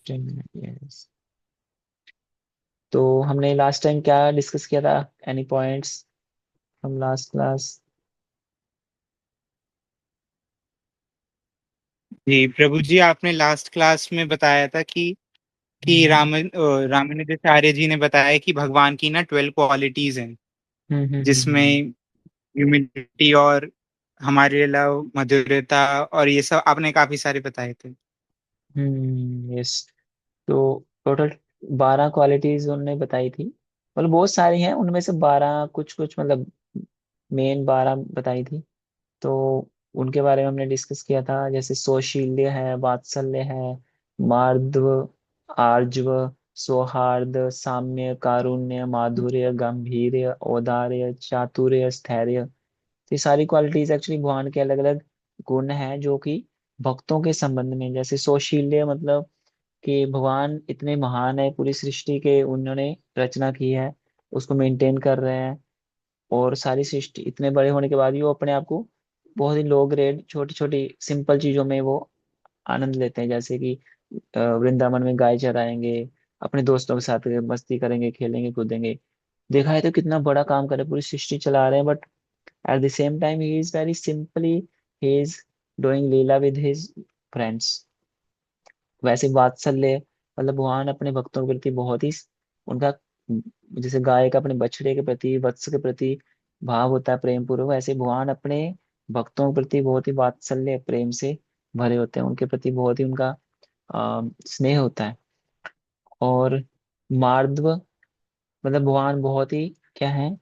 Yes. तो हमने last time क्या डिस्कस किया था? Any points from last class? जी प्रभु जी, आपने लास्ट क्लास में बताया था कि हम्म रामानुजाचार्य जी ने बताया कि भगवान की ना 12 क्वालिटीज हैं, हम्म हम्म जिसमें हम्म ह्यूमिलिटी और हमारे लव, मधुरता और ये सब आपने काफी सारे बताए थे। यस। तो टोटल 12 क्वालिटीज उन्होंने बताई थी, मतलब बहुत सारी हैं, उनमें से 12 कुछ कुछ मतलब मेन 12 बताई थी। तो उनके बारे में हमने डिस्कस किया था, जैसे सौशील्य है, वात्सल्य है, मार्दव, आर्जव, सौहार्द, साम्य, कारुण्य, माधुर्य, गांभीर्य, औदार्य, चातुर्य, स्थैर्य। तो ये सारी क्वालिटीज एक्चुअली भगवान के अलग अलग गुण हैं जो कि भक्तों के संबंध में, जैसे सौशील्य मतलब कि भगवान इतने महान है, पूरी सृष्टि के उन्होंने रचना की है, उसको मेंटेन कर रहे हैं। और सारी सृष्टि इतने बड़े होने के बाद भी वो अपने आप को बहुत ही लो ग्रेड छोटी छोटी सिंपल चीजों में वो आनंद लेते हैं, जैसे कि वृंदावन में गाय चराएंगे, अपने दोस्तों के साथ मस्ती करेंगे, खेलेंगे कूदेंगे। देखा है तो कितना बड़ा काम कर रहे हैं, पूरी सृष्टि चला रहे हैं, but at the same time he is very simply he is doing Leela with his friends. वैसे वात्सल्य मतलब भगवान अपने भक्तों के प्रति बहुत ही उनका, जैसे गाय का अपने बछड़े के प्रति, वत्स के प्रति भाव होता है प्रेम पूर्वक, वैसे भगवान अपने भक्तों के प्रति बहुत ही वात्सल्य प्रेम से भरे होते हैं, उनके प्रति बहुत ही उनका स्नेह होता है। और मार्दव मतलब भगवान बहुत ही क्या है,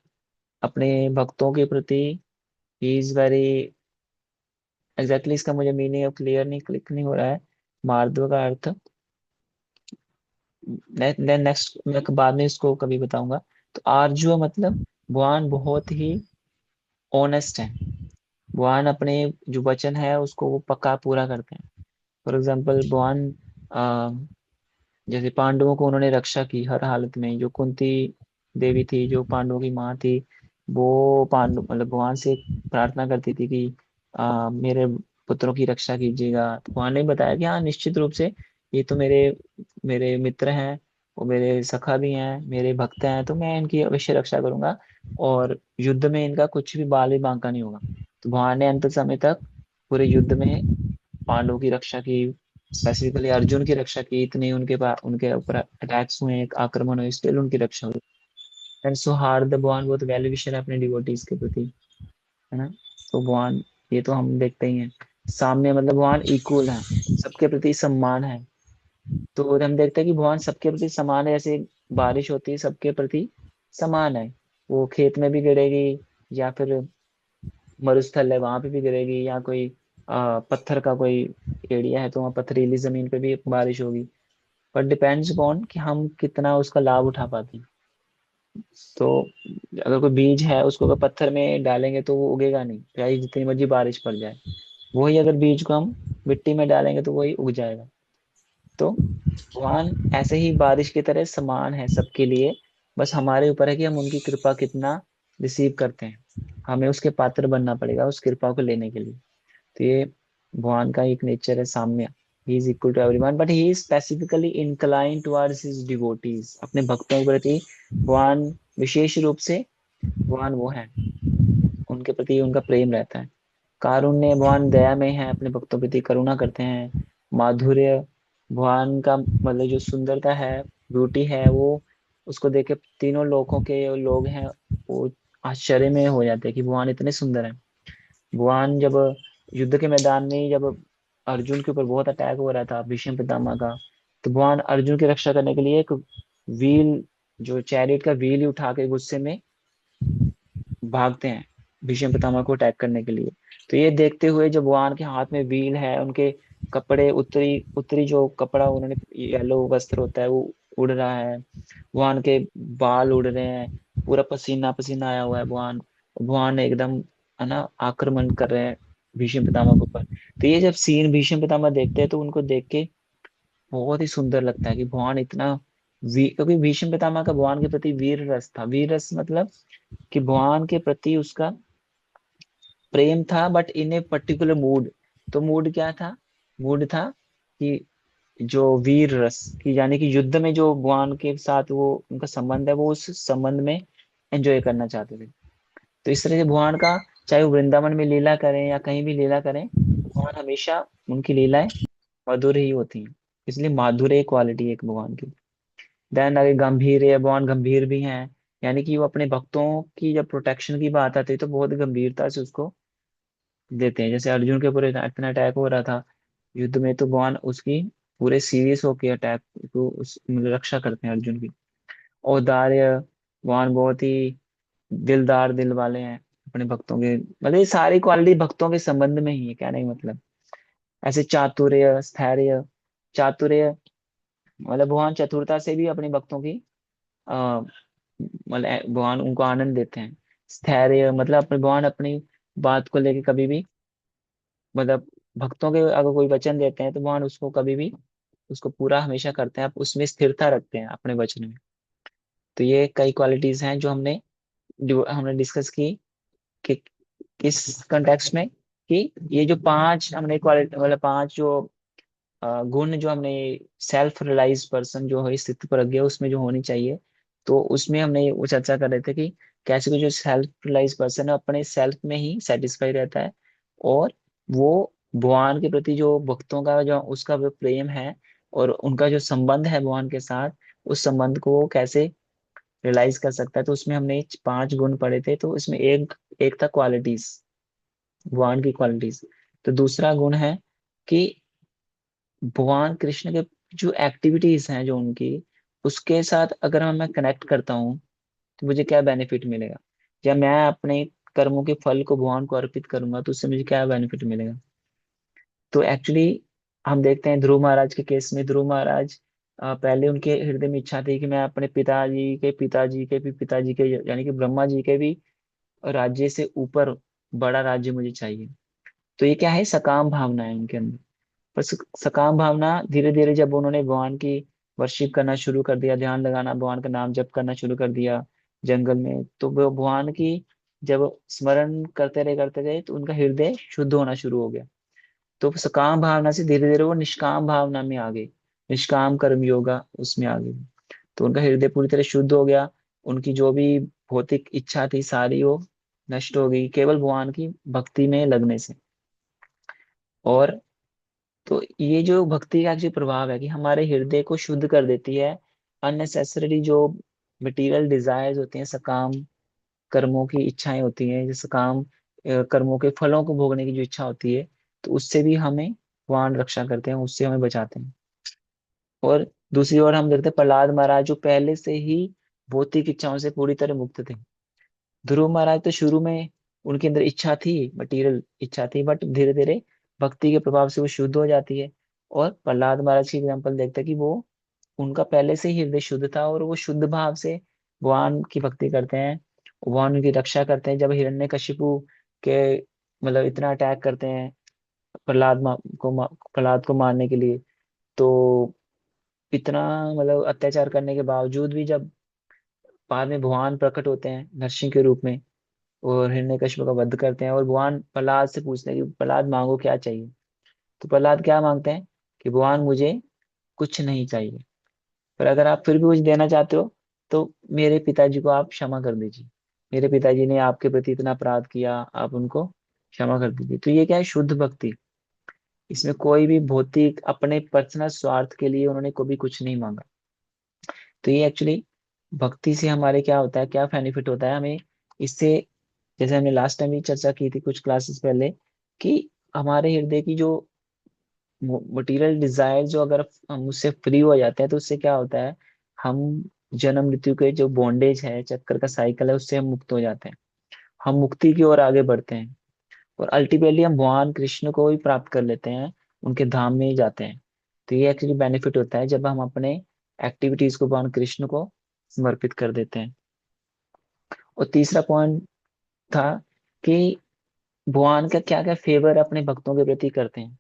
अपने भक्तों के प्रति ही इज वेरी, एग्जैक्टली इसका मुझे मीनिंग अब क्लियर नहीं क्लिक नहीं हो रहा है, मार्दव का अर्थ नेक्स्ट मैं बाद में इसको कभी बताऊंगा। तो आर्जुआ मतलब भगवान बहुत ही ऑनेस्ट है, भगवान अपने जो वचन है उसको वो पक्का पूरा करते हैं। फॉर एग्जाम्पल भगवान जैसे पांडवों को उन्होंने रक्षा की हर हालत में, जो कुंती देवी थी जो पांडवों की माँ थी, वो पांडव मतलब भगवान से प्रार्थना करती थी कि मेरे पुत्रों की रक्षा कीजिएगा। तो भगवान ने बताया कि हाँ निश्चित रूप से ये तो मेरे मेरे मित्र हैं, वो मेरे सखा भी हैं, मेरे भक्त हैं, तो मैं इनकी अवश्य रक्षा करूंगा, और युद्ध में इनका कुछ भी बाल भी बांका नहीं होगा। तो भगवान ने अंत समय तक पूरे युद्ध में पांडवों की रक्षा की, स्पेसिफिकली अर्जुन की रक्षा की, इतने उनके पास उनके ऊपर अटैक्स हुए, एक आक्रमण हुए, स्टिल उनकी रक्षा हुई। एंड सौहार्द भगवान बहुत वेल विशर है अपने डिवोटीज के प्रति, है ना। तो भगवान ये तो हम देखते ही हैं। सामने मतलब भगवान इक्वल है, सबके प्रति सम्मान है। तो हम देखते हैं कि भगवान सबके प्रति समान है, जैसे बारिश होती है सबके प्रति समान है, वो खेत में भी गिरेगी, या फिर मरुस्थल है वहां पे भी गिरेगी, या कोई पत्थर का कोई एरिया है तो वहाँ पथरीली जमीन पे भी बारिश होगी। पर डिपेंड्स अपॉन कि हम कितना उसका लाभ उठा पाते हैं। तो अगर कोई बीज है उसको अगर पत्थर में डालेंगे तो वो उगेगा नहीं, चाहे जितनी मर्जी बारिश पड़ जाए। वही अगर बीज को हम मिट्टी में डालेंगे तो वही उग जाएगा। तो भगवान ऐसे ही बारिश की तरह समान है सबके लिए, बस हमारे ऊपर है कि हम उनकी कृपा कितना रिसीव करते हैं, हमें उसके पात्र बनना पड़ेगा उस कृपा को लेने के लिए। तो ये भगवान का एक नेचर है, साम्य। He is equal to everyone but he is specifically incline towards his devotees, अपने भक्तों के प्रति भगवान विशेष रूप से भगवान वो है, उनके प्रति उनका प्रेम रहता है। कारुण्य भगवान दया में है, अपने भक्तों के प्रति करुणा करते हैं। माधुर्य भगवान का मतलब जो सुंदरता है, ब्यूटी है, वो उसको देख के तीनों लोकों के जो लोग हैं वो आश्चर्य में हो जाते हैं कि भगवान इतने सुंदर हैं। भगवान जब युद्ध के मैदान में जब अर्जुन के ऊपर बहुत अटैक हो रहा था भीष्म पितामह का, तो भगवान अर्जुन की रक्षा करने के लिए एक व्हील, जो चैरियट का व्हील ही उठा के गुस्से में भागते हैं भीष्म पितामह को अटैक करने के लिए। तो ये देखते हुए जब भगवान के हाथ में व्हील है, उनके कपड़े उत्तरी उत्तरी जो कपड़ा उन्होंने येलो वस्त्र होता है वो उड़ रहा है, भगवान के बाल उड़ रहे हैं, पूरा पसीना पसीना आया हुआ है भगवान, भगवान एकदम है ना आक्रमण कर रहे हैं भीष्म पितामह के ऊपर। तो ये जब सीन भीष्म पितामह देखते हैं तो उनको देख के बहुत ही सुंदर लगता है कि भगवान इतना क्योंकि भीष्म पितामह का भगवान के प्रति वीर रस था। वीर रस मतलब कि भगवान के प्रति उसका प्रेम था, but in a particular mood. तो मूड क्या था? मूड था कि जो वीर रस की, यानी कि युद्ध में जो भगवान के साथ वो उनका संबंध है, वो उस संबंध में एंजॉय करना चाहते थे। तो इस तरह से भगवान का, चाहे वो वृंदावन में लीला करें या कहीं भी लीला करें, भगवान हमेशा उनकी लीलाएं मधुर ही होती हैं। इसलिए माधुर्य क्वालिटी है एक भगवान की। देन आगे गंभीर है, भगवान गंभीर भी हैं, यानी कि वो अपने भक्तों की जब प्रोटेक्शन की बात आती है तो बहुत गंभीरता से उसको देते हैं। जैसे अर्जुन के ऊपर इतना अटैक हो रहा था युद्ध में, तो भगवान उसकी पूरे सीरियस होके अटैक को उस मतलब रक्षा करते हैं अर्जुन की। औदार्य, भगवान बहुत ही दिलदार दिल वाले हैं अपने भक्तों के, मतलब ये सारी क्वालिटी भक्तों के संबंध में ही है, कहने का मतलब। ऐसे चातुर्य, स्थैर्य, चातुर्य मतलब भगवान चतुरता से भी अपने भक्तों की मतलब भगवान उनको आनंद देते हैं। स्थैर्य मतलब अपने भगवान अपनी बात को लेके कभी भी, मतलब भक्तों के अगर कोई वचन देते हैं तो भगवान उसको कभी भी उसको पूरा हमेशा करते हैं, आप उसमें स्थिरता रखते हैं अपने वचन में। तो ये कई क्वालिटीज हैं जो हमने डिस्कस की कि किस कंटेक्स्ट में, कि ये जो पांच हमने क्वालिटी मतलब पांच जो गुण जो हमने सेल्फ रियलाइज पर्सन जो है स्थिति पर गया उसमें जो होनी चाहिए, तो उसमें हमने वो चर्चा कर रहे थे कि कैसे कि जो सेल्फ रियलाइज पर्सन है अपने सेल्फ में ही सेटिस्फाई रहता है, और वो भगवान के प्रति जो भक्तों का जो उसका जो प्रेम है और उनका जो संबंध है भगवान के साथ, उस संबंध को वो कैसे रियलाइज कर सकता है। तो उसमें हमने पांच गुण पढ़े थे, तो इसमें एक एक था क्वालिटीज, भगवान की क्वालिटीज। तो दूसरा गुण है कि भगवान कृष्ण के जो एक्टिविटीज हैं जो उनकी, उसके साथ अगर मैं कनेक्ट करता हूँ तो मुझे क्या बेनिफिट मिलेगा, या मैं अपने कर्मों के फल को भगवान को अर्पित करूंगा तो उससे मुझे क्या बेनिफिट मिलेगा। तो एक्चुअली हम देखते हैं ध्रुव महाराज के केस में, ध्रुव महाराज पहले उनके हृदय में इच्छा थी कि मैं अपने पिताजी के भी पिताजी के यानी कि ब्रह्मा जी के भी राज्य से ऊपर बड़ा राज्य मुझे चाहिए। तो ये क्या है, सकाम भावना है उनके अंदर। पर सकाम भावना धीरे धीरे जब उन्होंने भगवान की वर्शिप करना शुरू कर दिया, ध्यान लगाना, भगवान का नाम जप करना शुरू कर दिया जंगल में, तो वो भगवान की जब स्मरण करते गए तो उनका हृदय शुद्ध होना शुरू हो गया। तो सकाम भावना से धीरे धीरे वो निष्काम भावना में आ गए, निष्काम कर्म योगा उसमें आ गए। तो उनका हृदय पूरी तरह शुद्ध हो गया, उनकी जो भी भौतिक इच्छा थी सारी वो नष्ट हो गई केवल भगवान की भक्ति में लगने से। और तो ये जो भक्ति का जो प्रभाव है कि हमारे हृदय को शुद्ध कर देती है, अननेसेसरी जो मटेरियल डिजायर्स होती हैं, सकाम कर्मों की इच्छाएं होती हैं, जैसे काम कर्मों के फलों को भोगने की जो इच्छा होती है, तो उससे भी हमें भगवान रक्षा करते हैं, उससे हमें बचाते हैं। और दूसरी ओर हम देखते हैं प्रहलाद महाराज जो पहले से ही भौतिक इच्छाओं से पूरी तरह मुक्त थे। ध्रुव महाराज तो शुरू में उनके अंदर इच्छा थी, मटेरियल इच्छा थी, बट धीरे धीरे भक्ति के प्रभाव से वो शुद्ध हो जाती है। और प्रहलाद महाराज की एग्जाम्पल देखते हैं कि वो उनका पहले से ही हृदय शुद्ध था और वो शुद्ध भाव से भगवान की भक्ति करते हैं, भगवान उनकी रक्षा करते हैं। जब हिरण्यकशिपु के मतलब इतना अटैक करते हैं प्रहलाद को मारने के लिए, तो इतना मतलब अत्याचार करने के बावजूद भी जब बाद में भगवान प्रकट होते हैं नरसिंह के रूप में और हिरण्यकशिपु का वध करते हैं, और भगवान प्रहलाद से पूछते हैं कि प्रहलाद मांगो क्या चाहिए। तो प्रहलाद क्या मांगते हैं कि भगवान मुझे कुछ नहीं चाहिए, पर अगर आप फिर भी कुछ देना चाहते हो तो मेरे पिताजी को आप क्षमा कर दीजिए, मेरे पिताजी ने आपके प्रति इतना अपराध किया, आप उनको क्षमा कर दीजिए। तो ये क्या है, शुद्ध भक्ति। इसमें कोई भी भौतिक अपने पर्सनल स्वार्थ के लिए उन्होंने कभी कुछ नहीं मांगा। तो ये एक्चुअली भक्ति से हमारे क्या होता है, क्या बेनिफिट होता है हमें इससे, जैसे हमने लास्ट टाइम भी चर्चा की थी कुछ क्लासेस पहले, कि हमारे हृदय की जो मटेरियल डिजायर जो अगर हम उससे फ्री हो जाते हैं तो उससे क्या होता है, हम जन्म मृत्यु के जो बॉन्डेज है, चक्कर का साइकिल है, उससे हम मुक्त हो जाते हैं, हम मुक्ति की ओर आगे बढ़ते हैं, और अल्टीमेटली हम भगवान कृष्ण को ही प्राप्त कर लेते हैं, उनके धाम में ही जाते हैं। तो ये एक्चुअली बेनिफिट होता है जब हम अपने एक्टिविटीज को भगवान कृष्ण को समर्पित कर देते हैं। और तीसरा पॉइंट था कि भगवान का क्या क्या फेवर अपने भक्तों के प्रति करते हैं।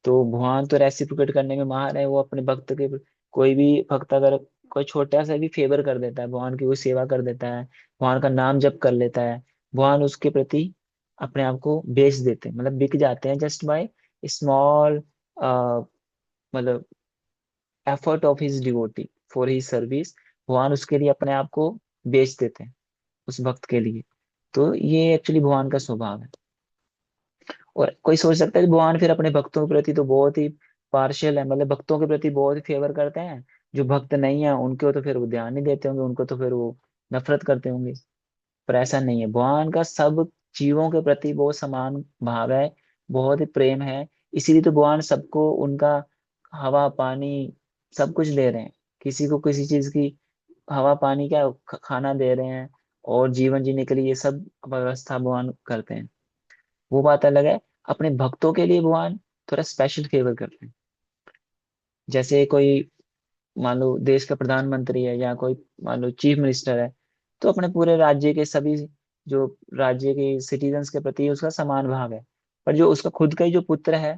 तो भगवान तो रेसिप्रोकेट करने में माहिर है, वो अपने भक्त के, कोई भी भक्त अगर कोई छोटा सा भी फेवर कर देता है, भगवान की कोई सेवा कर देता है, भगवान का नाम जप कर लेता है, भगवान उसके प्रति अपने आप को बेच देते हैं, मतलब बिक जाते हैं जस्ट बाय स्मॉल मतलब effort of his devotee for his service, भगवान उसके लिए अपने आप को बेच देते हैं उस भक्त के लिए। तो ये एक्चुअली भगवान का स्वभाव है। और कोई सोच सकता है कि भगवान फिर अपने भक्तों के प्रति तो बहुत ही पार्शियल है, मतलब भक्तों के प्रति बहुत ही फेवर करते हैं, जो भक्त नहीं है उनको तो फिर वो ध्यान नहीं देते होंगे, उनको तो फिर वो नफरत करते होंगे। पर ऐसा नहीं है, भगवान का सब जीवों के प्रति बहुत समान भाव है, बहुत ही प्रेम है। इसीलिए तो भगवान सबको उनका हवा पानी सब कुछ दे रहे हैं। किसी को किसी चीज की हवा पानी क्या खाना दे रहे हैं, और जीवन जीने के लिए ये सब व्यवस्था भगवान करते हैं। वो बात अलग है। अपने भक्तों के लिए भगवान थोड़ा स्पेशल फेवर करते हैं। जैसे कोई मान लो देश का प्रधानमंत्री है, या कोई मान लो चीफ मिनिस्टर है, तो अपने पूरे राज्य के सभी जो राज्य के सिटीजन्स के प्रति उसका समान भाव है। पर जो उसका खुद का ही जो पुत्र है,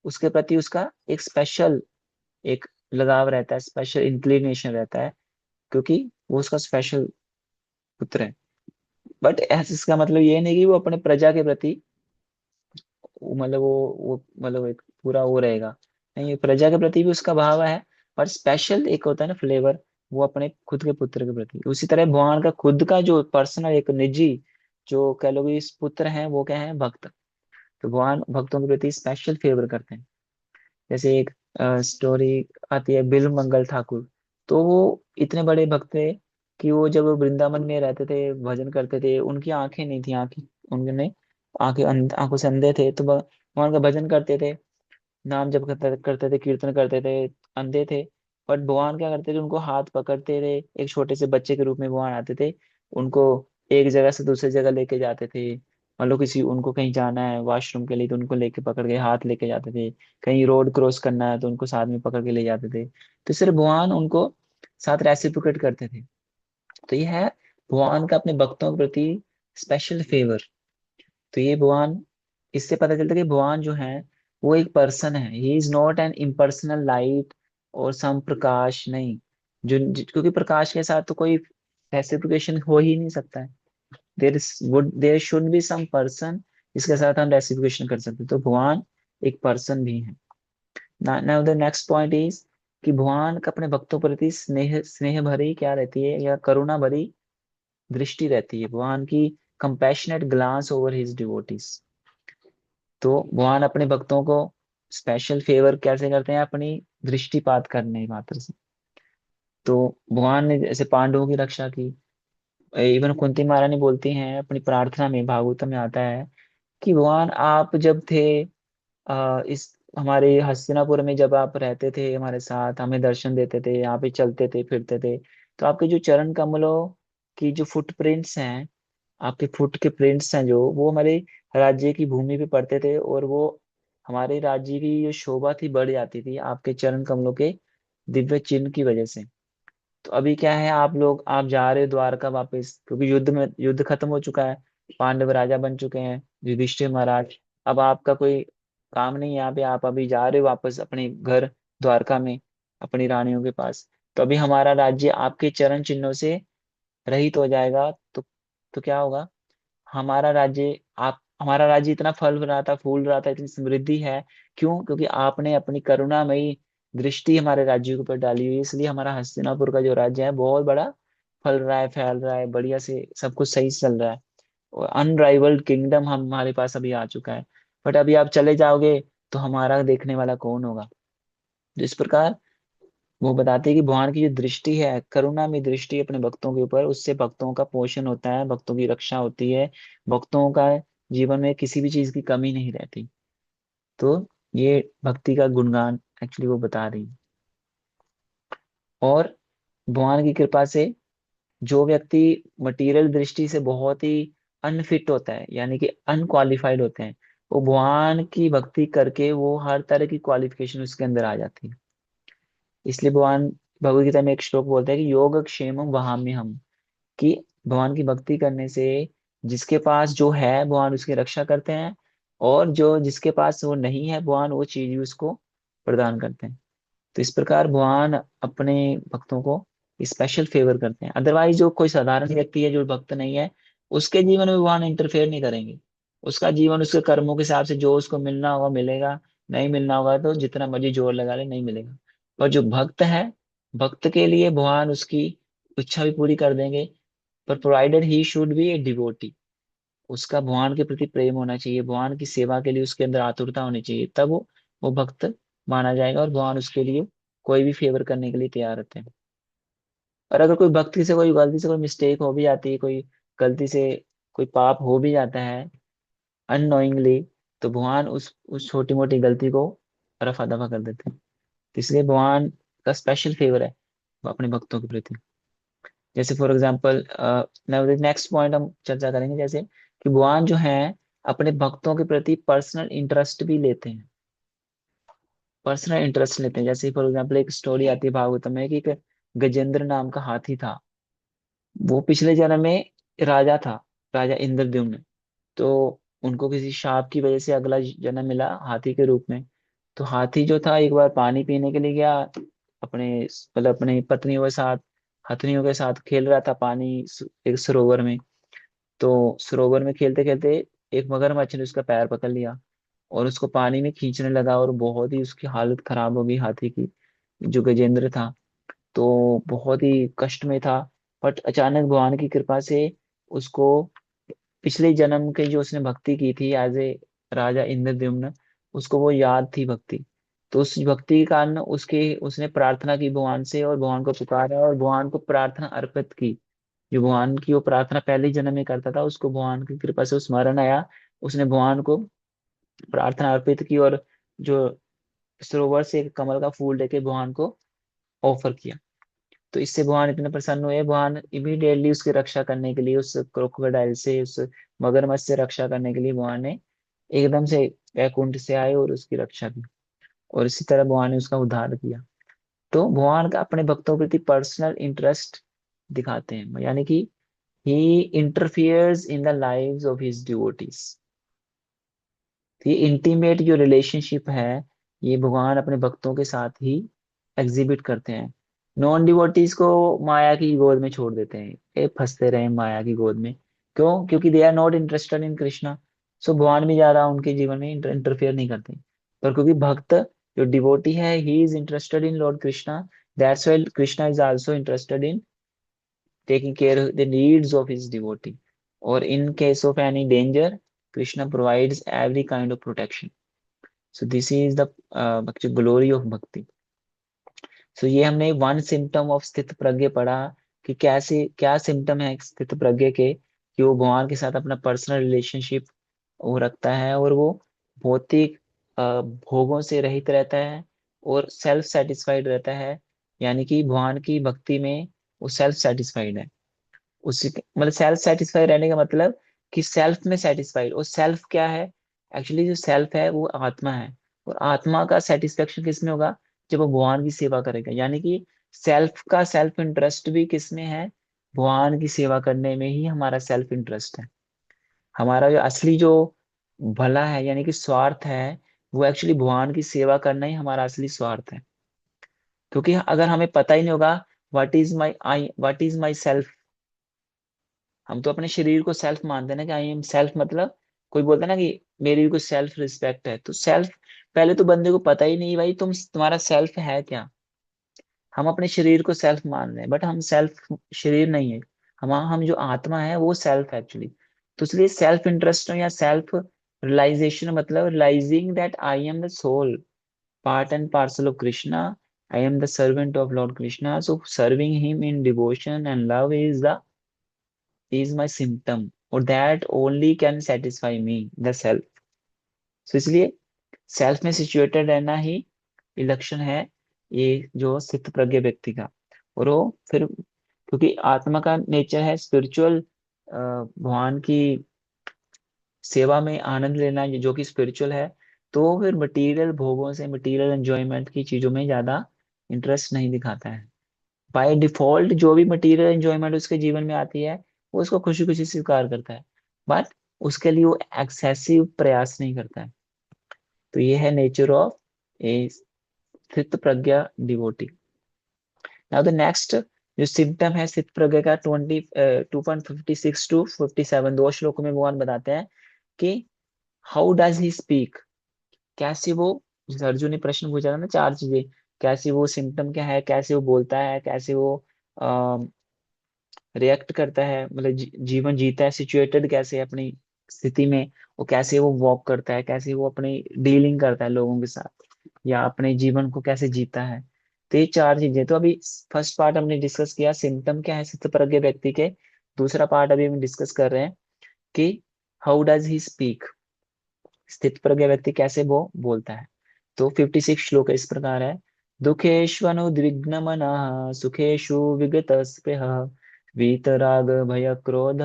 उसके प्रति उसका एक स्पेशल एक लगाव रहता है, स्पेशल इंक्लिनेशन रहता है, क्योंकि वो उसका स्पेशल पुत्र है। बट ऐसे इसका मतलब ये नहीं कि वो अपने प्रजा के प्रति मतलब वो मतलब एक पूरा वो रहेगा। नहीं, प्रजा के प्रति भी उसका भाव है, पर स्पेशल एक होता है ना फ्लेवर, वो अपने खुद के पुत्र के प्रति। उसी तरह भगवान का खुद का जो पर्सनल एक निजी जो कह लो कि इस पुत्र हैं, वो क्या है, भक्त। तो भगवान भक्तों के प्रति स्पेशल फेवर करते हैं। जैसे एक स्टोरी आती है बिल मंगल ठाकुर। तो वो इतने बड़े भक्त थे कि वो जब वृंदावन में रहते थे भजन करते थे, उनकी आंखें नहीं थी, आंखें उनने आंखें आंखों से अंधे थे, तो भगवान का भजन करते थे, नाम जप करते थे, कीर्तन करते थे, अंधे थे। बट भगवान क्या करते थे, उनको हाथ पकड़ते थे, एक छोटे से बच्चे के रूप में भगवान आते थे, उनको एक जगह से दूसरी जगह लेके जाते थे। मान लो किसी उनको कहीं जाना है वॉशरूम के लिए, तो उनको लेके पकड़ के हाथ लेके जाते थे। कहीं रोड क्रॉस करना है तो उनको साथ में पकड़ के ले जाते थे। तो सिर्फ भगवान उनको साथ रेसिप्रोकेट करते थे। तो ये है भगवान का अपने भक्तों के प्रति स्पेशल फेवर। तो ये भगवान, इससे पता चलता है कि भगवान जो है वो एक पर्सन है, he is not an impersonal light और सम प्रकाश नहीं। क्योंकि प्रकाश के साथ तो कोई रेसिप्रोकेशन हो ही नहीं सकता है। There should be some person जिसके साथ हम रेसिप्रोकेशन कर सकते हैं। तो भगवान एक पर्सन भी है। Now the next point is कि भगवान का अपने भक्तों प्रति स्नेह स्नेह भरी क्या रहती है, या करुणा भरी दृष्टि रहती है भगवान की, compassionate glance over his devotees. तो भगवान अपने भक्तों को स्पेशल फेवर कैसे करते हैं, अपनी दृष्टिपात करने मात्र से। तो भगवान ने जैसे पांडवों की रक्षा की। इवन कुंती महारानी बोलती हैं अपनी प्रार्थना में, भागवत में आता है कि भगवान आप जब थे इस हमारे हस्तिनापुर में, जब आप रहते थे हमारे साथ, हमें दर्शन देते थे, यहाँ पे चलते थे फिरते थे, तो आपके जो चरण कमलों की जो फुटप्रिंट्स हैं, आपके फुट के प्रिंट्स हैं जो, वो हमारे राज्य की भूमि पे पड़ते थे, और वो हमारे राज्य की जो शोभा थी बढ़ जाती थी आपके चरण कमलों के दिव्य चिन्ह की वजह से। तो अभी क्या है, आप जा रहे हो द्वारका वापस, क्योंकि युद्ध खत्म हो चुका है, पांडव राजा बन चुके हैं, युधिष्ठिर महाराज। अब आपका कोई काम नहीं है यहाँ पे, आप अभी जा रहे हो वापस अपने घर द्वारका में, अपनी रानियों के पास। तो अभी हमारा राज्य आपके चरण चिन्हों से रहित हो जाएगा। तो क्या होगा, हमारा राज्य इतना फल रहा था, फूल रहा था, इतनी समृद्धि है। क्यों? क्योंकि आपने अपनी करुणामयी दृष्टि हमारे राज्य के ऊपर डाली हुई है, इसलिए हमारा हस्तिनापुर का जो राज्य है बहुत बड़ा फल रहा है, फैल रहा है, बढ़िया से सब कुछ सही से चल रहा है, और अनराइवल्ड किंगडम हमारे पास अभी आ चुका है। बट अभी आप चले जाओगे तो हमारा देखने वाला कौन होगा? तो इस प्रकार वो बताते हैं कि भगवान की जो दृष्टि है, करुणा में दृष्टि अपने भक्तों के ऊपर, उससे भक्तों का पोषण होता है, भक्तों की रक्षा होती है, भक्तों का जीवन में किसी भी चीज की कमी नहीं रहती। तो ये भक्ति का गुणगान एक्चुअली वो बता रही है। और भगवान की कृपा से जो व्यक्ति मटेरियल दृष्टि से बहुत ही अनफिट होता है, यानी कि अनक्वालिफाइड होते हैं, वो भगवान की भक्ति करके वो हर तरह की क्वालिफिकेशन उसके अंदर आ जाती है। इसलिए भगवान भगवत गीता में एक श्लोक बोलता है कि योग क्षेमम वहाम्य हम, कि भगवान की भक्ति करने से जिसके पास जो है भगवान उसकी रक्षा करते हैं, और जो जिसके पास वो नहीं है भगवान वो चीज भी उसको प्रदान करते हैं। तो इस प्रकार भगवान अपने भक्तों को स्पेशल फेवर करते हैं। अदरवाइज जो कोई साधारण व्यक्ति है जो भक्त नहीं है, उसके जीवन में भगवान इंटरफेयर नहीं करेंगे। उसका जीवन उसके कर्मों के हिसाब से जो उसको मिलना होगा मिलेगा, नहीं मिलना होगा तो जितना मर्जी जोर लगा ले नहीं मिलेगा। और जो भक्त है, भक्त के लिए भगवान उसकी इच्छा भी पूरी कर देंगे, पर provided he should be a devotee. उसका भगवान के प्रति प्रेम होना चाहिए, भगवान की सेवा के लिए उसके अंदर आतुरता होनी चाहिए, तब वो भक्त माना जाएगा और भगवान उसके लिए कोई भी फेवर करने के लिए तैयार रहते हैं। और अगर कोई भक्ति से कोई गलती से कोई मिस्टेक हो भी जाती है, कोई गलती से कोई पाप हो भी जाता है अननोइंगली, तो भगवान उस छोटी मोटी गलती को रफा दफा कर देते हैं। तो इसलिए भगवान का स्पेशल फेवर है अपने भक्तों के प्रति। जैसे फॉर एग्जाम्पल, नेक्स्ट पॉइंट हम चर्चा करेंगे, जैसे कि भगवान जो है अपने भक्तों के प्रति पर्सनल इंटरेस्ट भी लेते हैं। पर्सनल इंटरेस्ट लेते हैं, जैसे फॉर एग्जाम्पल एक स्टोरी आती है भागवतम में कि एक गजेंद्र नाम का हाथी था। वो पिछले जन्म में राजा था, राजा इंद्रद्युम्न। तो उनको किसी शाप की वजह से अगला जन्म मिला हाथी के रूप में। तो हाथी जो था एक बार पानी पीने के लिए गया, अपने मतलब अपनी पत्नियों के साथ, हथनियों के साथ खेल रहा था पानी एक सरोवर में। तो सरोवर में खेलते खेलते एक मगरमच्छ ने उसका पैर पकड़ लिया और उसको पानी में खींचने लगा, और बहुत ही उसकी हालत खराब हो गई हाथी की, जो गजेंद्र था। तो बहुत ही कष्ट में था। बट अचानक भगवान की कृपा से उसको पिछले जन्म के जो उसने भक्ति की थी एज ए राजा इंद्रद्युम्न, उसको वो याद थी भक्ति। तो उस भक्ति के कारण उसके उसने प्रार्थना की भगवान से और भगवान को पुकारा और भगवान को प्रार्थना अर्पित की। जो भगवान की वो प्रार्थना पहले जन्म में करता था, उसको भगवान की कृपा से स्मरण आया, उसने भगवान को प्रार्थना अर्पित की और जो सरोवर से एक कमल का फूल लेके भगवान को ऑफर किया। तो इससे भगवान इतने प्रसन्न हुए, भगवान इमीडिएटली उसकी रक्षा करने के लिए, उस क्रोकोडाइल से, उस मगरमच्छ से रक्षा करने के लिए भगवान ने एकदम से वैकुंठ से आए और उसकी रक्षा की। और इसी तरह भगवान ने उसका उद्धार किया। तो भगवान का अपने भक्तों के प्रति पर्सनल इंटरेस्ट दिखाते हैं, यानी कि he interferes in the lives of his devotees. ये इंटीमेट जो रिलेशनशिप है, ये भगवान अपने भक्तों के साथ ही एग्जिबिट करते हैं। नॉन डिवोटीज को माया की गोद में छोड़ देते हैं, ये फंसते रहे माया की गोद में। क्यों? क्योंकि they are not interested in Krishna. So भगवान भी ज्यादा उनके जीवन में इंटरफेयर नहीं करते। पर क्योंकि भक्त जो डिवोटी है, he is interested in Lord Krishna, that's why Krishna is also interested in taking care of the needs of his devotee. Or in case of any danger, Krishna provides every kind of protection. So this is the glory of bhakti. So ये हमने one symptom of स्थित प्रज्ञ पढ़ा, कि कैसे क्या symptom है स्थित प्रज्ञ के, कि वो भगवान के साथ अपना पर्सनल रिलेशनशिप वो रखता है, और वो भौतिक भोगों से रहित रहता है और सेल्फ सेटिस्फाइड रहता है। यानी कि भगवान की भक्ति में वो सेल्फ सेटिस्फाइड है। उसी मतलब सेल्फ सेटिस्फाई रहने का मतलब कि सेल्फ में सेटिस्फाइड। और सेल्फ क्या है? एक्चुअली जो सेल्फ है वो आत्मा है। और आत्मा का सेटिस्फेक्शन किस में होगा? जब वो भगवान की सेवा करेगा। यानी कि सेल्फ का सेल्फ इंटरेस्ट भी किस में है? भगवान की सेवा करने में ही हमारा सेल्फ इंटरेस्ट है। हमारा जो असली जो भला है, यानी कि स्वार्थ है, वो एक्चुअली भगवान की सेवा करना ही हमारा असली स्वार्थ है। क्योंकि अगर हमें पता ही नहीं होगा व्हाट इज माई सेल्फ, हम तो अपने शरीर को सेल्फ मानते हैं ना, कि आई एम सेल्फ, मतलब कोई बोलता है ना कि मेरी भी कुछ सेल्फ रिस्पेक्ट है। तो सेल्फ पहले तो बंदे को पता ही नहीं भाई तुम्हारा सेल्फ है क्या। हम अपने शरीर को सेल्फ मान रहे हैं, बट हम सेल्फ शरीर नहीं है। हम जो आत्मा है वो सेल्फ है एक्चुअली। तो इसलिए सेल्फ इंटरेस्ट या सेल्फ रियलाइजेशन मतलब realising that I am the soul, part and parcel of Krishna, I am the servant of lord Krishna, so serving him in devotion and love is my symptom, or that only can satisfy me the self. So इसलिए self में situated रहना ही लक्षण है ये जो स्थित प्रज्ञ व्यक्ति का। और वो फिर क्योंकि आत्मा का नेचर है स्पिरिचुअल, भगवान की सेवा में आनंद लेना, ये जो कि स्पिरिचुअल है, तो फिर मटेरियल भोगों से, मटेरियल एंजॉयमेंट की चीजों में ज्यादा इंटरेस्ट नहीं दिखाता है। बाय डिफॉल्ट जो भी मटेरियल एंजॉयमेंट उसके जीवन में आती है, वो उसको खुशी खुशी स्वीकार करता है, बट उसके लिए वो एक्सेसिव प्रयास नहीं करता है। तो ये है नेचर ऑफ ए स्थित प्रज्ञा डिवोटी। नाउ द नेक्स्ट जो सिम्टम है स्थित प्रज्ञा का, 2.56 टू 57 दो श्लोकों में भगवान बताते हैं कि हाउ डज ही स्पीक, कैसे वो जैसे अर्जुन ने प्रश्न पूछा था ना, चार चीजें, कैसे वो सिम्टम क्या है, कैसे वो बोलता है, कैसे वो रिएक्ट करता है, मतलब जीवन जीता है, सिचुएटेड कैसे है अपनी स्थिति में, वो कैसे वो वॉक करता है, कैसे वो अपनी डीलिंग करता है लोगों के साथ, या अपने जीवन को कैसे जीता है। तो ये चार चीजें। तो अभी फर्स्ट पार्ट हमने डिस्कस किया, सिम्टम क्या है स्थितप्रज्ञ व्यक्ति के। दूसरा पार्ट अभी हम डिस्कस कर रहे हैं कि हाउ डज ही स्पीक, स्थितप्रज्ञ व्यक्ति कैसे वो बोलता है। तो 56 श्लोक इस प्रकार है। दुखेष्वनुद्विग्न मनः सुखेषु विगत स्पृह वीतराग भय क्रोध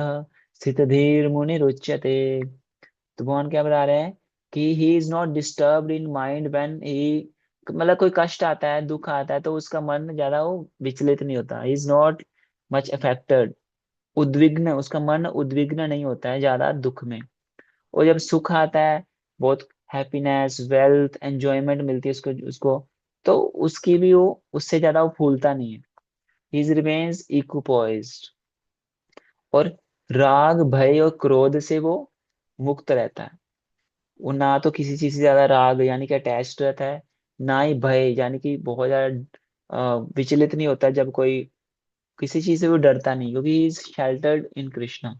स्थित धीर मुनिरुच्यते। तो भगवान क्या बता रहे हैं कि he is not disturbed in mind when he, मतलब कोई कष्ट आता है, दुख आता है, तो उसका मन ज्यादा वो विचलित नहीं होता, he is not much affected. उद्विग्न, उसका मन उद्विग्न नहीं होता है ज्यादा दुख में। और जब सुख आता है, बहुत हैप्पीनेस, वेल्थ, एंजॉयमेंट मिलती है उसको उसको तो उसकी भी वो, उससे ज्यादा वो फूलता नहीं है। He remains equipoised. और राग भय और क्रोध से वो मुक्त रहता है। वो ना तो किसी चीज से ज्यादा राग यानी कि अटैच्ड रहता है, ना ही भय यानी कि बहुत ज्यादा विचलित नहीं होता। जब कोई किसी चीज से वो डरता नहीं, क्योंकि इज शेल्टर्ड इन कृष्णा।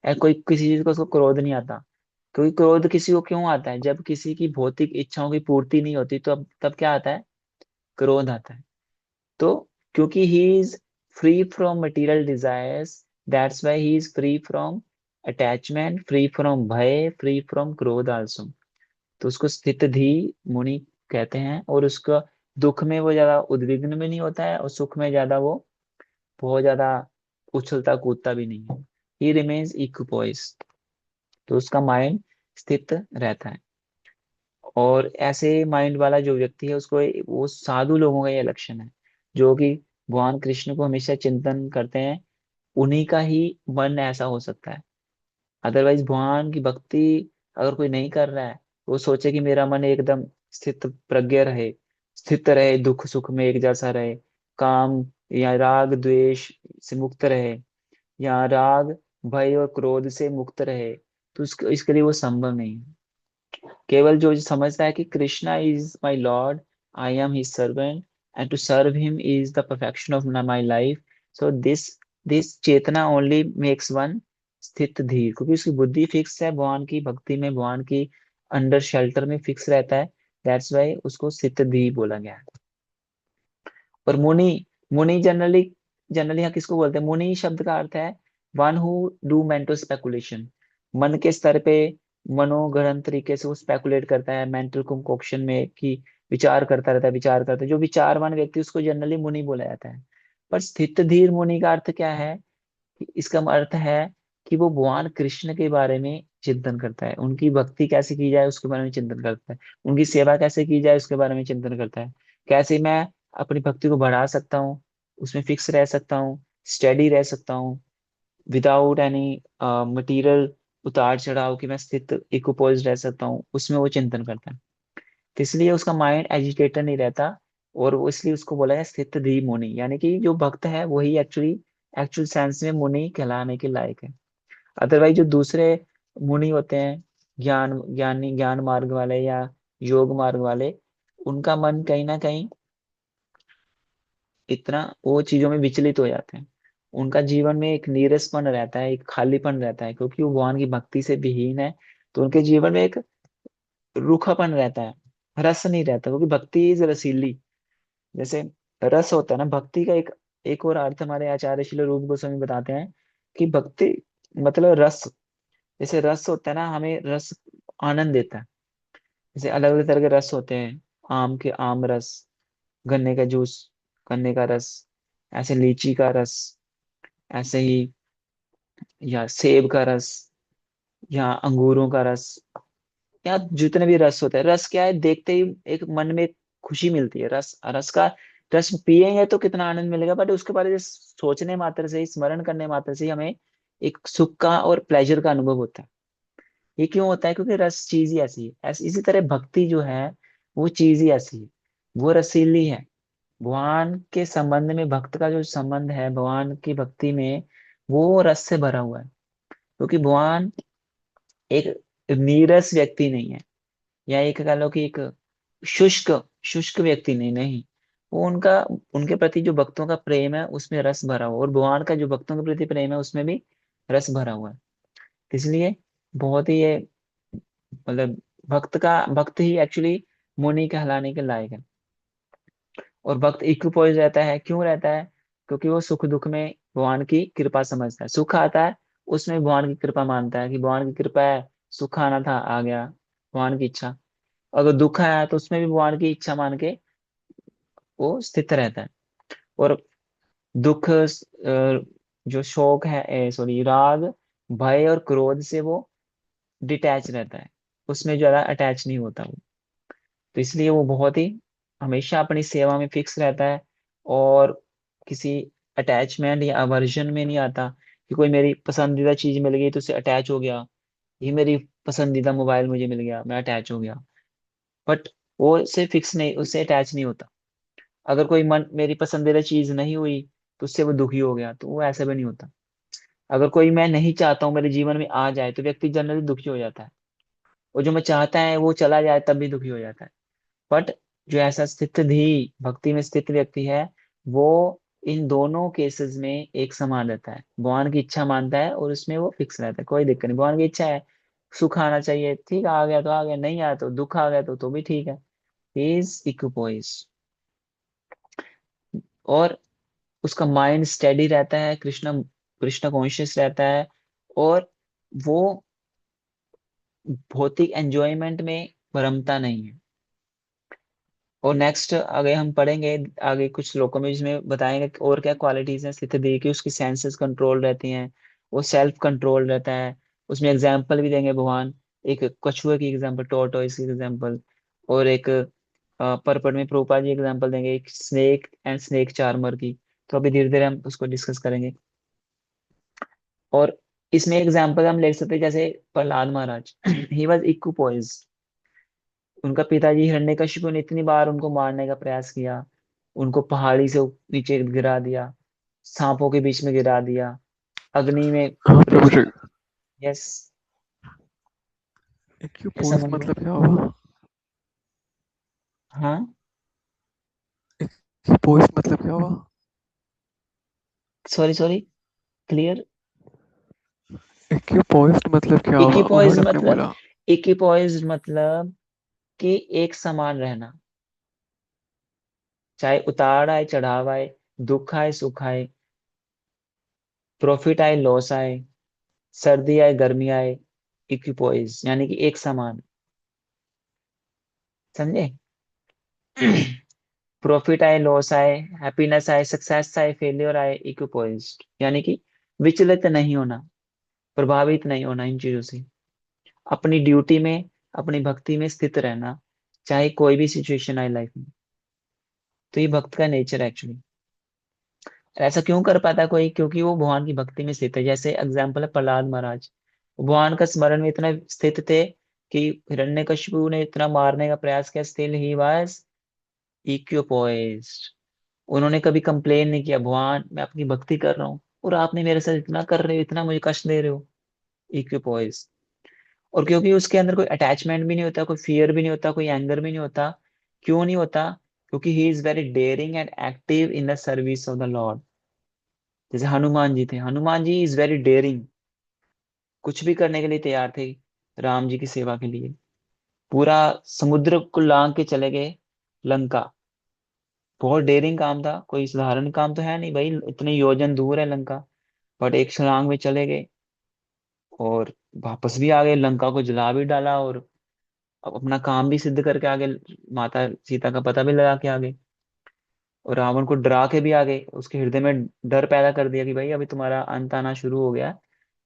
या कोई किसी चीज को उसको क्रोध नहीं आता। क्योंकि क्रोध किसी को क्यों आता है, जब किसी की भौतिक इच्छाओं की पूर्ति नहीं होती, तो अब तब क्या आता है, क्रोध आता है। तो क्योंकि he is free from material desires, that's why he is free from attachment, free from भय, फ्री फ्रॉम क्रोध आल्सो। तो उसको स्थित धी मुनि कहते हैं। और उसका दुख में वो ज्यादा उद्विग्न भी नहीं होता है, और सुख में ज्यादा वो बहुत ज्यादा उछलता कूदता भी नहीं है। He remains equipoise. तो उसका माइंड स्थित रहता है। और ऐसे माइंड वाला जो व्यक्ति है, उसको वो साधु लोगों का ये लक्षण है, जो कि भगवान कृष्ण को हमेशा चिंतन करते हैं। उन्हीं का ही मन ऐसा हो सकता है। अदरवाइज भगवान की भक्ति अगर कोई नहीं कर रहा है, वो सोचे कि मेरा मन एकदम स्थित प्रज्ञ रहे, स्थित रहे, दुख सुख में एक जैसा रहे, काम या राग द्वेष से मुक्त रहे, या राग भय और क्रोध से मुक्त रहे, तो इसके लिए वो संभव नहीं है। केवल जो समझता है कि Krishna is my lord, I am his servant, and to serve him is the perfection of my life, so this this chetna only makes one स्थित धीर। क्योंकि उसकी बुद्धि फिक्स है भगवान की भक्ति में, भगवान की अंडर शेल्टर में फिक्स रहता है। दैट्स वाई उसको स्थित धीर बोला गया है। और मुनि, मुनि जनरली जनरली यहाँ किसको बोलते हैं, मुनि शब्द का अर्थ है one who do mental speculation. मन के स्तर पे मनोगढ़ंत तरीके से वो स्पेकुलेट करता है मेंटल कंकोक्शन में, कि विचार करता रहता है, विचार करता है। जो विचारवान व्यक्ति, उसको जनरली मुनि बोला जाता है। पर स्थित धीर मुनि का अर्थ क्या है, कि इसका अर्थ है कि वो भगवान कृष्ण के बारे में चिंतन करता है, उनकी भक्ति कैसे की जाए उसके बारे में चिंतन करता है, उनकी सेवा कैसे की जाए उसके बारे में चिंतन करता है, कैसे मैं अपनी भक्ति को बढ़ा सकता हूँ, उसमें फिक्स रह सकता हूँ, स्टेडी रह सकता हूँ, विदाउट एनी मटीरियल उतार चढ़ाव, कि मैं स्थित इक्विपोज रह सकता हूँ, उसमें वो चिंतन करता है। तो इसलिए उसका माइंड एजिटेटेड नहीं रहता। और वो इसलिए उसको बोला है स्थित धी मुनि, यानी कि जो भक्त है वही एक्चुअली एक्चुअल सेंस में मुनि कहलाने के लायक है। अदरवाइज जो दूसरे मुनि होते हैं, ज्ञान मार्ग वाले या योग मार्ग वाले, उनका मन कहीं ना कहीं इतना वो चीजों में विचलित हो जाते हैं। उनका जीवन में एक नीरसपन रहता है, एक खालीपन रहता है, क्योंकि वो भगवान की भक्ति से विहीन है। तो उनके जीवन में एक रूखापन रहता है, रस नहीं रहता, क्योंकि भक्ति इज रसीली। जैसे रस होता है ना भक्ति का, एक एक और अर्थ हमारे आचार्य श्रील रूप गोस्वामी बताते हैं कि भक्ति मतलब रस। जैसे रस होता है ना, हमें रस आनंद देता है। जैसे अलग अलग तरह के रस होते हैं, आम के आम रस, गन्ने का जूस, गन्ने का रस, ऐसे लीची का रस, ऐसे ही या सेब का रस, या अंगूरों का रस, या जितने भी रस होते हैं। रस क्या है, देखते ही एक मन में खुशी मिलती है। रस रस का रस पिएंगे तो कितना आनंद मिलेगा, बट उसके बारे में सोचने मात्र से ही, स्मरण करने मात्र से ही हमें एक सुख का और प्लेजर का अनुभव होता है। ये क्यों होता है, क्योंकि रस चीज ही ऐसी है। इसी तरह भक्ति जो है, वो चीज ही ऐसी है, वो रसीली है। भगवान के संबंध में, भक्त का जो संबंध है भगवान की भक्ति में, वो रस से भरा हुआ है। क्योंकि भगवान एक नीरस व्यक्ति नहीं है, या एक कह लो कि एक शुष्क शुष्क व्यक्ति नहीं, नहीं। वो उनका, उनके प्रति जो भक्तों का प्रेम है उसमें रस भरा हुआ, और भगवान का जो भक्तों के प्रति प्रेम है उसमें भी रस भरा हुआ है। इसलिए बहुत ही ये, मतलब भक्त ही एक्चुअली मुनि कहलाने के लायक है। और भक्त इक्विपोइज रहता है, क्यों रहता है? क्योंकि वो सुख दुख में भगवान की कृपा समझता है। सुख आता है उसमें भगवान की कृपा मानता है कि भगवान की कृपा है, सुख आना था आ गया, भगवान की इच्छा। अगर दुख आया तो उसमें भी भगवान की इच्छा मान के वो स्थित रहता है। और दुख जो शोक है, सॉरी, राग, भय और क्रोध से वो डिटैच रहता है, उसमें ज्यादा अटैच नहीं होता वो। तो इसलिए वो बहुत ही हमेशा अपनी सेवा में फिक्स रहता है, और किसी अटैचमेंट या अवर्जन में नहीं आता कि कोई मेरी पसंदीदा चीज मिल गई तो उससे अटैच हो गया, ये मेरी पसंदीदा मोबाइल मुझे मिल गया मैं अटैच हो गया। बट वो उससे फिक्स नहीं, उससे अटैच नहीं होता। अगर कोई मन मेरी पसंदीदा चीज नहीं हुई तो उससे वो दुखी हो गया, तो वो ऐसा भी नहीं होता। अगर कोई मैं नहीं चाहता हूँ मेरे जीवन में आ जाए तो व्यक्ति जनरली दुखी हो जाता है, और जो मैं चाहता है वो चला जाए तब भी दुखी हो जाता है। बट जो ऐसा स्थित भी भक्ति में स्थित व्यक्ति है, वो इन दोनों केसेस में एक समान रहता है, भगवान की इच्छा मानता है और उसमें वो फिक्स रहता है, कोई दिक्कत नहीं। भगवान की इच्छा है सुख आना चाहिए, ठीक, आ गया तो आ गया, नहीं आया तो दुख आ गया तो भी ठीक है। इज इक्विपोइस। और उसका माइंड स्टेडी रहता है, कृष्ण कृष्ण कॉन्शियस रहता है, और वो भौतिक एंजॉयमेंट में भरमता नहीं है। और नेक्स्ट आगे हम पढ़ेंगे, आगे कुछ श्लोकों में जिसमें बताएंगे कि और क्या क्वालिटीज हैं स्थिति दी की, उसकी सेंसेस कंट्रोल रहती हैं, वो सेल्फ कंट्रोल रहता है। उसमें एग्जाम्पल भी देंगे भगवान, एक कछुए की एग्जाम्पल, टॉर्टोइस की एग्जाम्पल, और एक परपट में प्रोपा जी एग्जाम्पल देंगे, एक स्नेक एंड स्नेक चार्मर की। तो अभी धीरे धीरे हम उसको डिस्कस करेंगे। और इसमें एग्जाम्पल हम ले सकते हैं जैसे प्रहलाद महाराज ही वॉज इक्विपोइज। उनका पिताजी हिरण्यकशिपु ने इतनी बार उनको मारने का प्रयास किया, उनको पहाड़ी से नीचे गिरा दिया, सांपों के बीच में गिरा दिया, अग्नि में हाँ प्रभु रोस्ट जी। कर। यस। ऐसा एक्यूपोइस मन लो। मतलब क्या हुआ? हाँ। एक्यूपोइस मतलब क्या हुआ? Sorry sorry, clear. एक्यूपोइस मतलब क्या हुआ? इक्विपॉइज वर्ड आपने मतलब, बोला। इक्विपॉइज मतलब कि एक समान रहना, चाहे उतार आए चढ़ाव आए, दुख आए सुख आए, प्रॉफिट आए लॉस आए, सर्दी आए गर्मी आए, इक्विपॉइज यानी कि एक समान। समझे? प्रॉफिट आए लॉस आए, हैप्पीनेस आए सक्सेस आए, फेलियर आए, इक्विपॉइज्ड यानी कि विचलित नहीं होना, प्रभावित नहीं होना इन चीजों से, अपनी ड्यूटी में, अपनी भक्ति में स्थित रहना, चाहे कोई भी सिचुएशन आए लाइफ में। तो ये भक्त का नेचर है एक्चुअली। ऐसा क्यों कर पाता है कोई? क्योंकि वो भगवान की भक्ति में स्थित है। जैसे एग्जाम्पल है प्रहलाद महाराज, वो भगवान का स्मरण में इतना स्थित थे कि हिरण्यकशिपु ने इतना मारने का प्रयास किया, स्टिल ही वाज इक्विपॉइज्ड। उन्होंने कभी कंप्लेन नहीं किया, भगवान मैं आपकी भक्ति कर रहा हूँ और आपने मेरे साथ इतना कर रहे हो, इतना मुझे कष्ट दे रहे हो। इक्विपॉइज। और क्योंकि उसके अंदर कोई अटैचमेंट भी नहीं होता, कोई फियर भी नहीं होता, कोई एंगर भी नहीं होता। क्यों नहीं होता? क्योंकि he is very dairying and active in the service of the Lord. जैसे हनुमान जी थे, Hanuman ji is very dairying, कुछ भी करने के लिए तैयार थे राम जी की सेवा के लिए। पूरा समुद्र को लांग के चले गए लंका। बहुत डेयरिंग काम था, कोई साधारण काम तो है नहीं भाई, इतने योजन दूर है लंका। बट एक छलांग में चले गए और वापस भी आ गए, लंका को जला भी डाला, और अब अपना काम भी सिद्ध करके आगे, माता सीता का पता भी लगा के आगे, और रावण को डरा के भी आगे, उसके हृदय में डर पैदा कर दिया कि भाई अभी तुम्हारा अंत आना शुरू हो गया,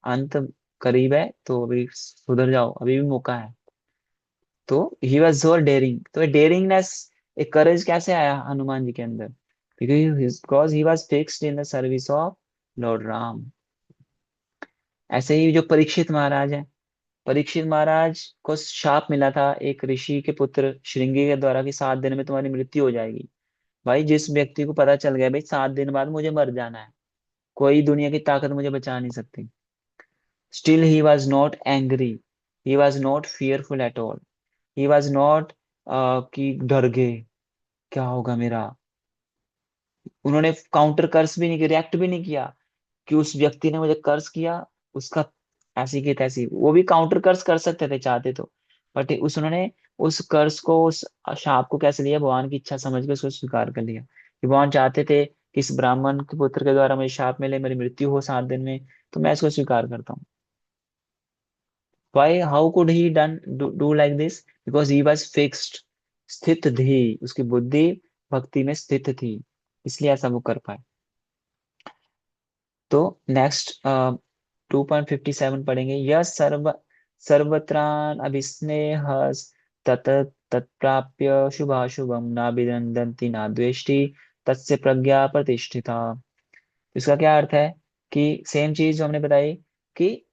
अंत करीब है, तो अभी सुधर जाओ, अभी भी मौका है। तो ही वॉज सो डेयरिंग। तो डेयरिंगनेस, एक करेज कैसे आया हनुमान जी के अंदर? Because he was fixed in the service of Lord Ram. ऐसे ही जो परीक्षित महाराज है, परीक्षित महाराज को शाप मिला था एक ऋषि के पुत्र श्रृंगी के द्वारा कि 7 दिन में तुम्हारी मृत्यु हो जाएगी। भाई जिस व्यक्ति को पता चल गया भाई 7 दिन बाद मुझे मर जाना है, कोई दुनिया की ताकत मुझे बचा नहीं सकती, still he was not angry, he was not fearful at all, he was not कि डर गए, क्या होगा मेरा। उन्होंने काउंटर कर्स भी नहीं किया, रिएक्ट भी नहीं किया कि उस व्यक्ति ने मुझे कर्स किया, उसका ऐसी की तैसी। वो भी काउंटर कर्स कर सकते थे चाहते तो, बट उस उन्होंने उस कर्स को, उस शाप को कैसे लिया, भगवान की इच्छा समझ के उसको स्वीकार कर लिया कि भगवान चाहते थे कि इस ब्राह्मण के पुत्र के द्वारा मुझे शाप मिले, मेरी मृत्यु हो 7 दिन में, तो मैं इसको स्वीकार करता हूँ। Why? How could he do like this? Because he was fixed, स्थित थी उसकी बुद्धि, भक्ति में स्थित थी, इसलिए ऐसा वो कर पाए। तो नेक्स्ट 2.57 पढ़ेंगे। यह सर्वत्रान अभिस्नेह तत तत्प्राप्य शुभाशुभम नाभिनंदन्ति ना द्वेष्टि तस्य प्रज्ञा प्रतिष्ठिता। इसका क्या अर्थ है कि सेम चीज जो हमने बताई कि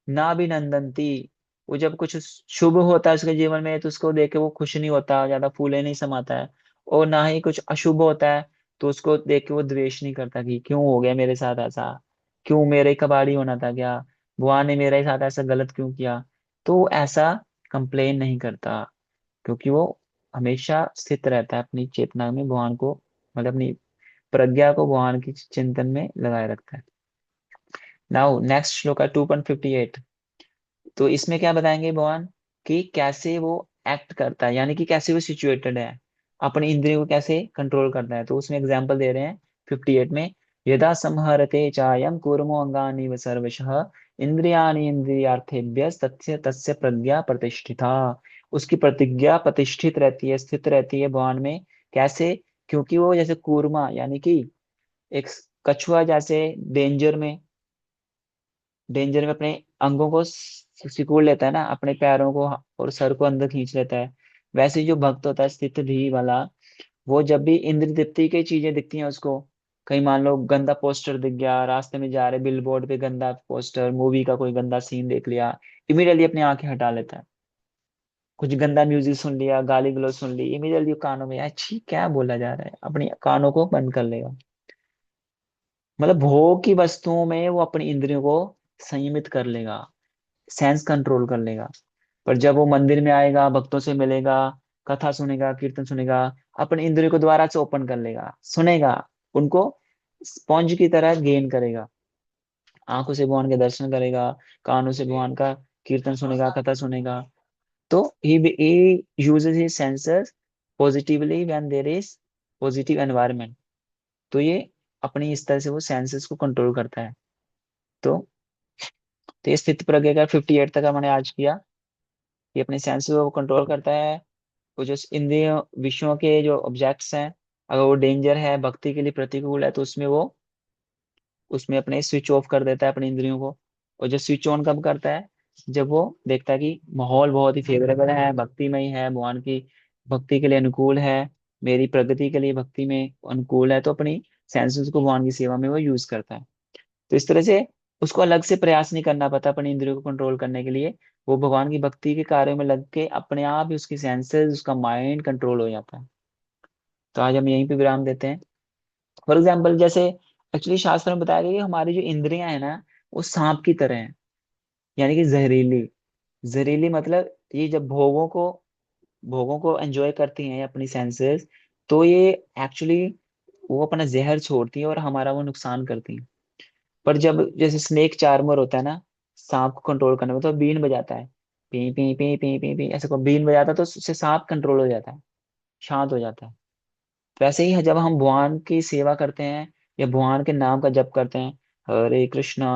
नाभिनंदन्ति, वो जब कुछ शुभ होता है उसके जीवन में तो उसको देख के वो खुश नहीं होता, ज्यादा फूले नहीं समाता है। और ना ही कुछ अशुभ होता है तो उसको देख के वो द्वेष नहीं करता कि क्यों हो गया मेरे साथ ऐसा, क्यों मेरे कबाड़ी होना था क्या, भगवान ने मेरे साथ ऐसा गलत क्यों किया। तो वो ऐसा कंप्लेन नहीं करता, क्योंकि वो हमेशा स्थित रहता है अपनी चेतना में, भगवान को मतलब अपनी प्रज्ञा को भगवान की चिंतन में लगाए रखता है। नाउ नेक्स्ट श्लोक है 2.58। तो इसमें क्या बताएंगे भगवान कि कैसे वो एक्ट करता है, यानी कि कैसे वो सिचुएटेड है, अपनी इंद्रियों को कैसे कंट्रोल करता है। तो उसमें एग्जांपल दे रहे हैं 58 में। यदा संहरते चायम कूर्मो अंगानि व सर्वशः इंद्रियाणि इंद्रियार्थेभ्य तस्य तस्य प्रज्ञा प्रतिष्ठिता। उसकी प्रतिज्ञा प्रतिष्ठित रहती है, स्थित रहती है भगवान में। कैसे? क्योंकि वो जैसे कूर्मा यानी कि एक कछुआ जैसे डेंजर में अपने अंगों को सिकुड़ लेता है ना, अपने पैरों को और सर को अंदर खींच लेता है। वैसे ही जो भक्त होता है स्थित धी वाला, वो जब भी इंद्र तृप्ति की चीजें दिखती हैं उसको, कहीं मान लो गंदा पोस्टर दिख गया, रास्ते में जा रहे बिल बोर्ड पे गंदा पोस्टर, मूवी का कोई गंदा सीन देख लिया, इमीडिएटली अपनी आंखें हटा लेता है। कुछ गंदा म्यूजिक सुन लिया, गाली गलौज सुन ली, इमीडिएटली कानों में अच्छी क्या बोला जा रहा है, अपनी कानों को बंद कर लेगा। मतलब भोग की वस्तुओं में वो अपनी इंद्रियों को संयमित कर लेगा, सेंस कंट्रोल कर लेगा। पर जब वो मंदिर में आएगा, भक्तों से मिलेगा, कथा सुनेगा, कीर्तन सुनेगा, अपने इंद्रियों को दोबारा से ओपन कर लेगा, सुनेगा, उनको स्पॉन्ज की तरह गेन करेगा। आंखों से भगवान के दर्शन करेगा, कानों से भगवान का कीर्तन सुनेगा, कथा सुनेगा। तो he uses his senses positively when there is positive environment। तो ये अपनी इस तरह से वो सेंसेस को कंट्रोल करता है। तो तो ये स्थित प्रज्ञा का 58 तक हमने आज किया। ये अपने सेंसेस को कंट्रोल करता है। वो जो इंद्रिय विषयों के जो ऑब्जेक्ट्स हैं, अगर वो डेंजर है, भक्ति के लिए प्रतिकूल है, तो उसमें अपने स्विच ऑफ कर देता है अपनी इंद्रियों को। और जो स्विच ऑन कब करता है? जब वो देखता है कि माहौल बहुत ही फेवरेबल है, भक्तिमय है, भगवान की भक्ति के लिए अनुकूल है, मेरी प्रगति के लिए भक्ति में अनुकूल है, तो अपनी सेंसेस को भगवान की सेवा में वो यूज करता है। तो इस तरह से उसको अलग से प्रयास नहीं करना पड़ता अपनी इंद्रियों को कंट्रोल करने के लिए। वो भगवान की भक्ति के कार्य में लग के अपने आप ही उसकी सेंसेस, उसका माइंड कंट्रोल हो जाता है। तो आज हम यहीं पे विराम देते हैं। फॉर एग्जाम्पल जैसे एक्चुअली शास्त्र में बताया गया कि हमारी जो इंद्रियां है ना, वो सांप की तरह है, यानी कि जहरीली। जहरीली मतलब ये जब भोगों को एंजॉय करती हैं अपनी सेंसेस, तो ये एक्चुअली वो अपना जहर छोड़ती है और हमारा वो नुकसान करती है। पर जब जैसे स्नेक चार्मर होता है ना, सांप को कंट्रोल करने में, तो बीन बजाता है, P P P P P P ऐसे को बीन बजाता है, तो उससे सांप कंट्रोल हो जाता है, शांत हो जाता है। वैसे ही जब हम भगवान की सेवा करते हैं या भगवान के नाम का जप करते हैं, हरे कृष्णा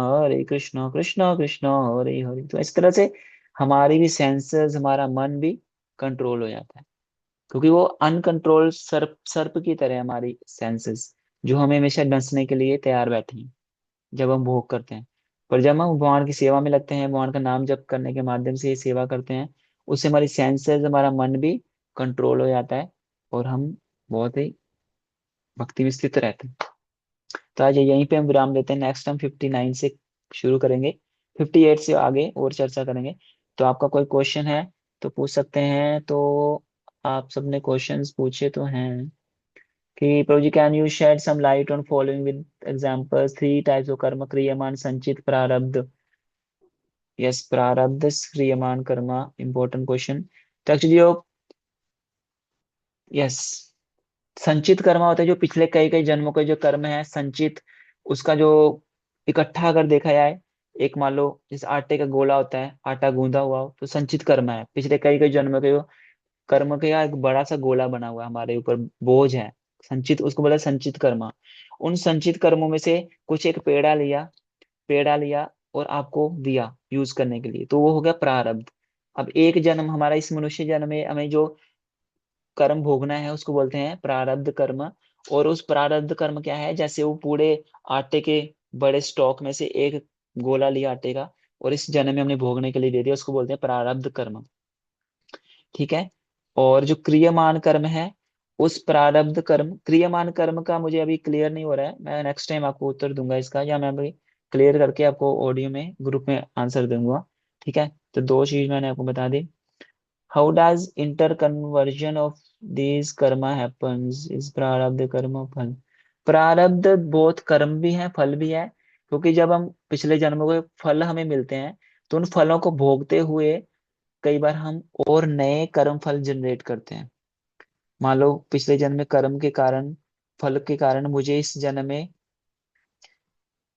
कृष्णा कृष्णा हरे हरे, तो इस तरह से हमारी भी सेंसेस, हमारा मन भी कंट्रोल हो जाता है। क्योंकि वो अनकंट्रोल सर्प सर्प की तरह है हमारी सेंसेस, जो हमें हमेशा डसने के लिए तैयार बैठी हैं जब हम भोग करते हैं। पर जब हम भगवान की सेवा में लगते हैं, भगवान का नाम जप करने के माध्यम से ये सेवा करते हैं, उससे हमारी सेंसेस, हमारा मन भी कंट्रोल हो जाता है और हम बहुत ही भक्ति में स्थित रहते हैं। तो आज यहीं पे हम विराम देते हैं। नेक्स्ट हम 59 से शुरू करेंगे, 58 से आगे और चर्चा करेंगे। तो आपका कोई क्वेश्चन है तो पूछ सकते हैं। तो आप सबने क्वेश्चंस पूछे तो हैं कि Prabhu ji, can you shed some light on following with examples 3 types of karma, kriyaman, sanchit, prarabdh. Yes, prarabdh kriyaman karma, important question. तो एक्चुअली यस, संचित कर्म होता है जो पिछले कई कई जन्मों के जो कर्म है संचित, उसका जो इकट्ठा अगर देखा जाए, एक मान लो जिस आटे का गोला होता है, आटा गूंदा हुआ हो, तो संचित कर्म है पिछले कई कई जन्मों के जो कर्म का एक बड़ा सा गोला बना हुआ है हमारे ऊपर, बोझ है संचित, उसको बोला संचित कर्म। उन संचित कर्मों में से कुछ एक पेड़ा लिया और आपको दिया यूज करने के लिए, तो वो हो गया प्रारब्ध। अब एक जन्म हमारा इस मनुष्य जन्म में हमें जो कर्म भोगना है उसको बोलते हैं प्रारब्ध कर्म। और उस प्रारब्ध कर्म क्या है, जैसे वो पूरे आटे के बड़े स्टॉक में से एक गोला लिया आटे का और इस जन्म में हमने भोगने के लिए दे दिया, उसको बोलते हैं प्रारब्ध कर्म। ठीक है। और जो क्रियमान कर्म है, उस प्रारब्ध कर्म, क्रियमान कर्म का मुझे अभी क्लियर नहीं हो रहा है, मैं नेक्स्ट टाइम आपको उत्तर दूंगा इसका, या मैं अभी क्लियर करके आपको ऑडियो में ग्रुप में आंसर दूंगा। ठीक है। तो दो चीज मैंने आपको बता दी। How does interconversion of these karma happens is प्रारब्ध कर्म फल। प्रारब्ध बहुत कर्म भी है फल भी है, क्योंकि जब हम पिछले जन्मों के फल हमें मिलते हैं, तो उन फलों को भोगते हुए कई बार हम और नए कर्म फल जनरेट करते हैं। मान लो पिछले जन्म में कर्म के कारण, फल के कारण मुझे इस जन्म में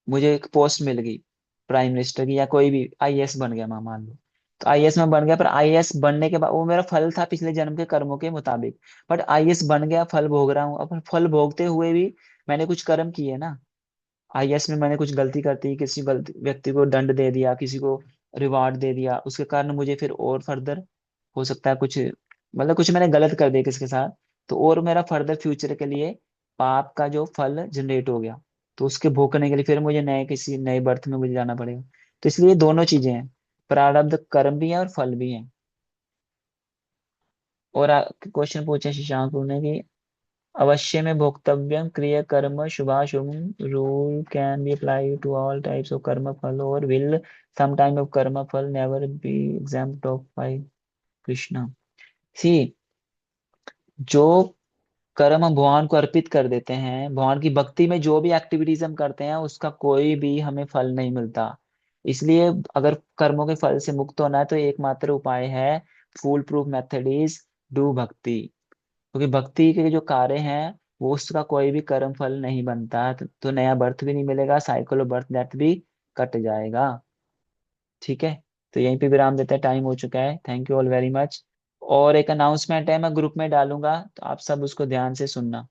मुझे एक पोस्ट मिल गई प्राइम मिनिस्टर की, या कोई भी आईएएस बन गया मैं मान लो, तो आईएएस में बन गया, पर आईएएस बनने के बाद वो मेरा फल था पिछले जन्म के कर्मों के मुताबिक, बट आईएएस बन गया, फल भोग रहा हूँ। अब फल भोगते हुए भी मैंने कुछ कर्म किए ना, आईएएस में मैंने कुछ गलती करती, किसी गलती व्यक्ति को दंड दे दिया, किसी को रिवार्ड दे दिया, उसके कारण मुझे फिर और फर्दर हो सकता है कुछ, मतलब कुछ मैंने गलत कर दिया किसके साथ, तो और मेरा फर्दर फ्यूचर के लिए पाप का जो फल जनरेट हो गया, तो उसके भोगने के लिए फिर मुझे नए किसी नए बर्थ में मुझे जाना पड़ेगा। तो इसलिए दोनों चीजें हैं, प्रारब्ध कर्म भी है और फल भी है। और क्वेश्चन पूछा शशांक ने कि अवश्य में भोक्तव्यम क्रिय कर्म शुभाशुभ rule can be apply to all types of karma phal और will some time of karma phal never be exempt of by Krishna. See, जो कर्म हम भगवान को अर्पित कर देते हैं, भगवान की भक्ति में जो भी एक्टिविटीज हम करते हैं उसका कोई भी हमें फल नहीं मिलता। इसलिए अगर कर्मों के फल से मुक्त होना है तो एकमात्र उपाय है, फूल प्रूफ मेथड इज डू भक्ति। क्योंकि भक्ति के जो कार्य हैं वो उसका कोई भी कर्म फल नहीं बनता, तो नया बर्थ भी नहीं मिलेगा, साइकिल ऑफ बर्थ डेथ भी कट जाएगा। ठीक है। तो यहीं पे विराम देते हैं, टाइम हो चुका है, thank you all very much. और एक अनाउंसमेंट है मैं ग्रुप में डालूंगा, तो आप सब उसको ध्यान से सुनना।